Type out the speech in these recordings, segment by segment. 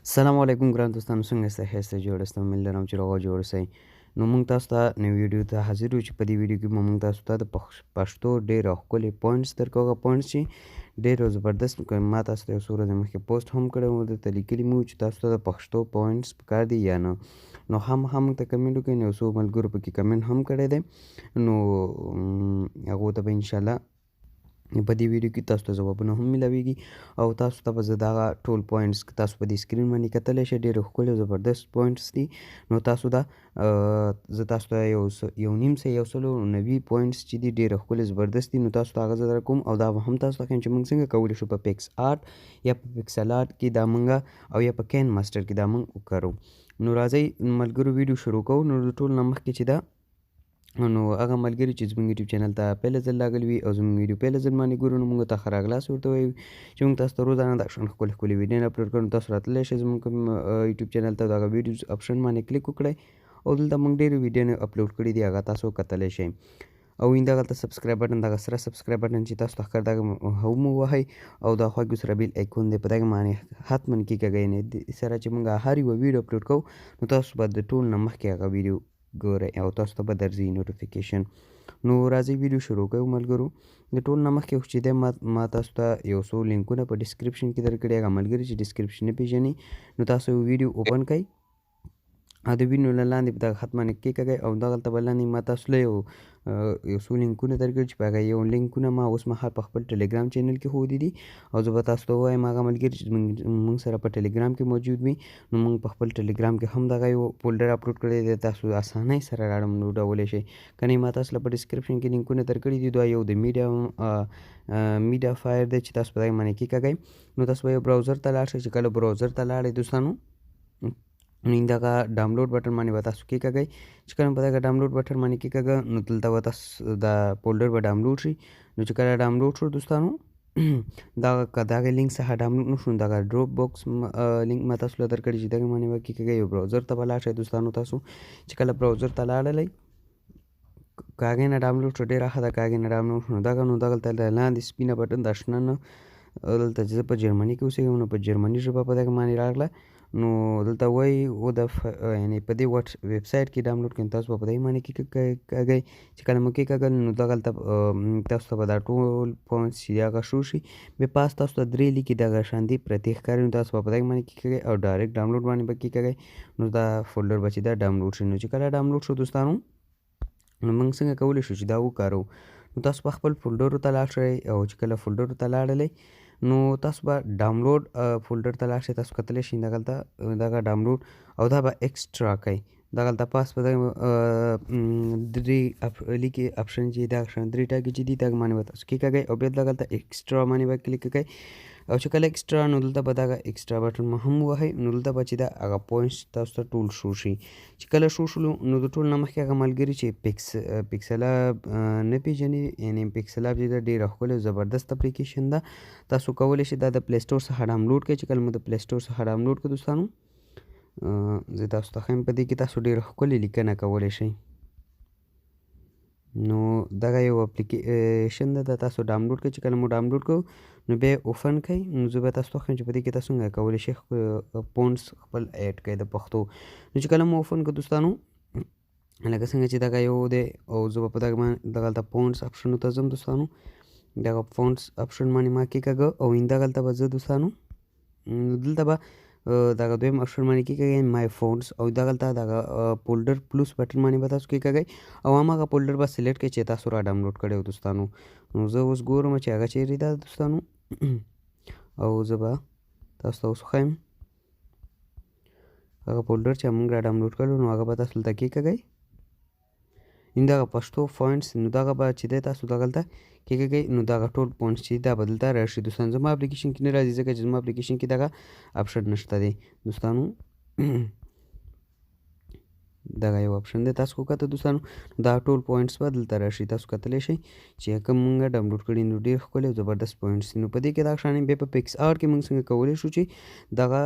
السلام علیکم ګران دوستانو، څنګه یاست؟ ښه یاست؟ جوړ یاست؟ امید لرم چې روغ او جوړ اوسئ. نو موږ تاسو ته نوې ویډیو ته حاضر یو چې په دې ویډیو کې به موږ تاسو ته د پښتو ډېر ښکلي پوینټس درکوو. هغه پوینټس چې ډېر زبردست ما تاسو ته یو څو ورځې مخکې پوسټ هم کړی وو، درته لیکلي مو چې تاسو ته د پښتو پوینټس پکار دي یا نه. نو هم موږ ته کمنټ وکړئ. یو څو ملګرو پکې کمنټ هم کړی دی، نو هغو ته به انشاءالله په دې ویډیو کې تاسو ته ځوابونه هم ملاویږي او تاسو ته به زه دغه ټول پوینټس تاسو په دې سکرین باندې کتلی شئ. ډېر ښکلي او زبردست پوینټس دي. نو تاسو دا زه تاسو ته یو نیم سوه 190 پوینټس چې دي ډېر ښکلي زبردست دي. نو تاسو ته هغه زه درکوم او دا به هم تاسو ته ښیم چې موږ څنګه کولی شو په پیکس آرټ یا په پکسل آرټ کې دا موږ او یا په کین ماسټر کې دا موږ وکړو. نو راځئ ملګرو ویډیو شروع کوو. نو د ټول نه مخکې چې دا نو هغه ملګري چې زموږ یوټیوب چینل ته پیله ځل راغلي وي او زموږ ویډیو پیله ځل باندې ګورو، نو موږ ته ښه راغلاست ورته وایو چې موږ تاسو ته روزانه دا شان ښکلي ویډیوونه اپلوډ کوو. نو تاسو راتللی شئ زموږ کوم یوټیوب چینل ته، د هغه ویډیوز اپشن باندې کلیک وکړئ او دلته موږ ډېرې ویډیوونه اپلوډ کړي دي، هغه تاسو کتلی شئ. او همدغلته سبسکرایب بټن، دغه سره سبسکرایب بټن چې تاسو ته ښکار دغه هم ووهئ او دا خواږه سره بیل ایکون دی په دغه باندې حتما کېکاږئ. نه دې سره چې موږ هر یوه ویډیو اپلوډ کوو نو تاسو به د ټول نه مخکې هغه ویډیو ګورئ او تاسو ته به درځي نوټیفیکیشن. نو راځئ ویډیو شروع کوو ملګرو. د ټول نه مخکې چې دی ما تاسو ته یو څو لینکونه په ډسکرپشن کې درکړي. هغه ملګري چې ډسکرپشن نه پېژني نو تاسو ویډیو اوپن کړئ او د ویډیو نه لاندې به دغه حتما کېکاږئ او دغلته به لاندې ما تاسو له یو څو لینکونه درکړي چې په هغه یو لینکونه ما اوس مهال په خپل ټلیګرام چینل کې ښودي دي او زه به تاسو ته ووایم هغه ملګري چې موږ سره په ټلیګرام کې موجود وي نو موږ په خپل ټلیګرام کې هم دغه یو فولډر اپلوډ کړی دی، تاسو اسانۍ سره ډاونلوډولی شئ. که نه ما تاسو له په ډسکرپشن کې لینکونه درکړي دي. دا یو د میډیا فایر دی چې تاسو په دغه باندې کېکاږئ. نو تاسو به یو براوزر ته لاړ شئ. چې کله براوزر ته لاړئ دوستانو نو دغه ډاونلوډ بټن باندې به تاسو کېکاږئ. چې کله په دغه ډاونلوډ بټن باندې کېکاږه نو دلته به تاسو دا فولډر به ډاونلوډ شي. نو چې کله ډاونلوډ شو دوستانو که دغه لینک څخه ډاونلوډ نه شو، دغه ډروپ باکس لینک ما تاسو له درکړي چې دغه باندې به کېکاږئ. یو براوزر ته به لاړ شئ دوستانو. تاسو چې کله براوزر ته لاړلی که هغې نه ډاونلوډ شو ډېره ښه ده، که هغې نه ډاونلوډ شو نو دغلته لاندې سپینه بټن دا شنه نه دلته چې زه په جرمني کې اوسېږم نو په جرمني ژبه په دغه باندې راغله. نو دلته وایي یعنې په دې ویب سایټ کې ډاونلوډ کړئ. تاسو به په دې باندې کېکاږئ. چې کله مو کېکاږل نو دغلته تاسو ته به دا ټول پوینټس چې هغه شو شي. بیا پاس تاسو ته 3 لیکي دغه شاندې پرتې ښکاري. نو تاسو به په دغه باندې کېکاږئ او ډایرکټ ډاونلوډ باندې به کېکاږئ. نو دا فولډر به چې دا ډاونلوډ شي. نو چې کله ډاونلوډ شو دوستانو نو موږ څنګه کولی شو چې دا وکاروو. نو تاسو په خپل فولډرو ته لاړ شئ او چې کله فولډرو ته لاړلی نو تاسو به ډاونلوډ فولډر ته لاړ شئ. تاسو کتلی شئ دغلته دغه ډاونلوډ او دا به ایکسټرا کوئ. دغلته پاس په دغه درې لیکي اپشن چې دغه شان 3 ټاکې چې دي دغه باندې به تاسو کېکاږئ او بیا دغلته ایکسټرا باندې به کلیک کوئ. او چې کله ایکسټرا نو دلته به دغه ایکسټرا بټن هم ووهئ. نو دلته به چې دا هغه پوینټس تاسو ته ټول شو شي. چې کله شو شولو نو د ټول نه مخکې هغه ملګري چې پکسل اپ نه پېژني، یعنې پکسل اپ چې دا ډېره ښکلې او زبردست اپلیکیشن ده. تاسو کولی شئ دا د پلی سټور څخه ډاونلوډ کړئ. چې کله مو د پلی سټور څخه ډاونلوډ کړو دوستانو زه تاسو ته ښیم په دې کې تاسو ډېره ښکلې لیکنه کولی شئ. نو دغه یو اپلیکیشن ده دا تاسو ډاونلوډ کړئ. چې کله مو ډاونلوډ کړو نو بیا اوپن کړئ. نو زه به تاسو ته وښیم چې په دې کې تاسو څنګه کولی شئ پوینټس خپل ایډ کړئ د پښتو. نو چې کله مو اوپن کړو دوستانو لکه څنګه چې دغه یو دی او زه به په دغه باندې دغلته پوینټس اپشنو ته ځم دوستانو. دغه پوینټس اپشن باندې ما کېکاږه او همدغلته به زه دوستانو دلته به دغه دویم اپشن باندې کېکاږئ مای فونټس او دغلته دغه فولډر پلس بټن باندې به تاسو کېکاږئ او هماغه فولډر به سلیکټ کړئ چې تاسو را ډاونلوډ کړی و دوستانو. نو زه اوس ګورم چې هغه چیرې ده دوستانو او زه به تاسو ته اوس وښیم هغه فولډر چې موږ را ډاونلوډ کړی نو هغه به تاسو دلته کېکاږئ. دغه پښتو پوینټس نو دغه به چې دی تاسو دغلته کېکاږئ نو دغه ټول پوینټس چې دا به دلته راشي دوستانو. زما اپلیکیشن کې نه راځي ځکه چې زما اپلیکیشن کې دغه اپشن نشته دی دوستانو. دغه یو اپشن دی تاسو وکتو دوستانو دا ټول پوینټس به دلته راشي. تاسو کتلی شئ چې کوم موږ ډاونلوډ کړي نو ډېر ښکلي او زبردست پوینټس دي. نو په دې کې دا شانې بیا په پکس آرټ کې موږ څنګه کولی شو چې دغه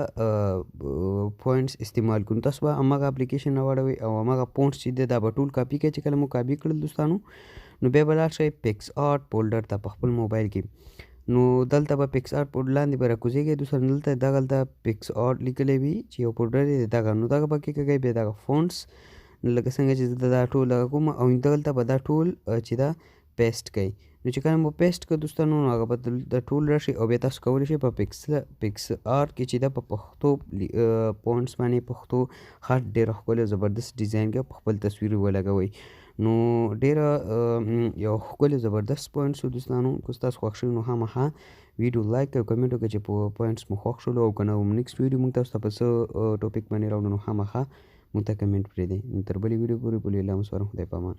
پوینټس استعمال کړو. تاسو به هماغه اپلیکیشن راواړوئ او هماغه پوینټس چې دی دا به ټول کاپي کړئ. چې کله مو کاپي کړل دوستانو نو بیا به لاړ شئ پکس آرټ فولډر ته په خپل موبایل کې. نو دلته به پکس آرټ پوډ لاندې به راکوزیږئ دوستان دلته دغلته پکس آرټ لیکلی وي چې یو پوډر دی دغه نو دغه به کېکاږئ بیا دغه فونټس لکه څنګه چې زه دا ټول دغه کوم او دلته به دا ټول چې دا پیسټ کړئ نو چې کله مو پیسټ کړه دوستانو نو هغه به د ټول راشي او بیا تاسو کولی شئ په پکس آرټ کې چې دا په پښتو پونټس باندې پښتو خط ډېر ښکلی او زبردست ډیزاین کې په خپل تصویر ولګوئ نو ډېره یو ښکلی زبردست پوینټس و دوستانو که ستاسو خوښ شوي نو خامخا ویډیو لایک او کمنټ وکړئ چې په پوینټس مو خوښ شولو او که نه نیکسټ ویډیو موږ تاسو ته په څه ټاپک باندې راوړو نو خامخا موږ ته کمنټ پرېږدئ تر بلې ویډیو پورې پولې الله مو سپارم خدای په امان